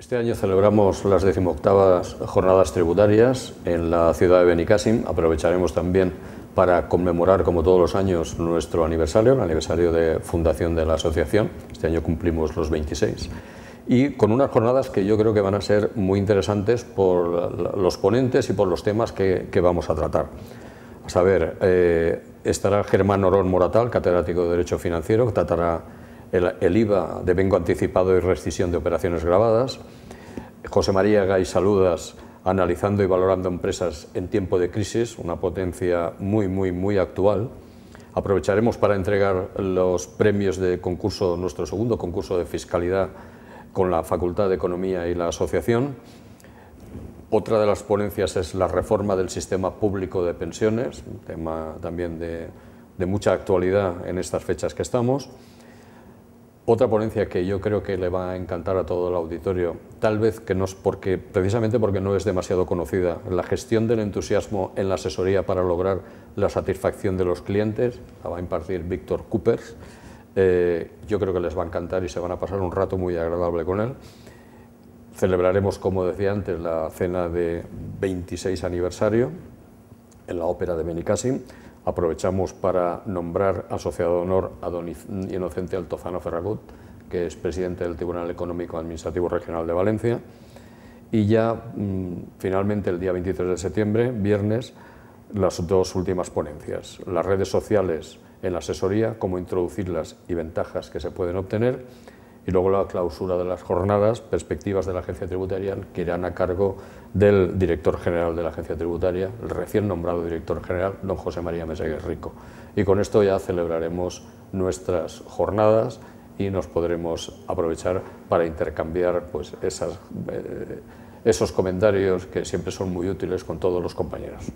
Este año celebramos las 18ª jornadas tributarias en la ciudad de Benicàssim. Aprovecharemos también para conmemorar, como todos los años, nuestro aniversario, el aniversario de fundación de la asociación. Este año cumplimos los 26. Y con unas jornadas que yo creo que van a ser muy interesantes por los ponentes y por los temas que vamos a tratar. A saber, estará Germán Orón Moratal, catedrático de Derecho Financiero, que tratará el IVA, devengo anticipado y rescisión de operaciones gravadas. José María Gay Saludas, analizando y valorando empresas en tiempo de crisis, una potencia muy actual. Aprovecharemos para entregar los premios de concurso, nuestro segundo concurso de fiscalidad con la Facultad de Economía y la asociación. Otra de las ponencias es la reforma del sistema público de pensiones, un tema también de mucha actualidad en estas fechas que estamos. Otra ponencia que yo creo que le va a encantar a todo el auditorio, tal vez que no es precisamente porque no es demasiado conocida, la gestión del entusiasmo en la asesoría para lograr la satisfacción de los clientes, la va a impartir Víctor Coopers. Yo creo que les va a encantar y se van a pasar un rato muy agradable con él. Celebraremos, como decía antes, la cena de 26 aniversario en la Ópera de Benicàssim. Aprovechamos para nombrar asociado de honor a don Inocente Altozano Ferragut, que es presidente del Tribunal Económico Administrativo Regional de Valencia. Y ya, finalmente, el día 23 de septiembre, viernes, las dos últimas ponencias. Las redes sociales en la asesoría, cómo introducirlas y ventajas que se pueden obtener. Y luego la clausura de las jornadas, perspectivas de la agencia tributaria, que irán a cargo del director general de la agencia tributaria, el recién nombrado director general, don José María Meseguer Rico. Y con esto ya celebraremos nuestras jornadas y nos podremos aprovechar para intercambiar pues, esos comentarios que siempre son muy útiles con todos los compañeros.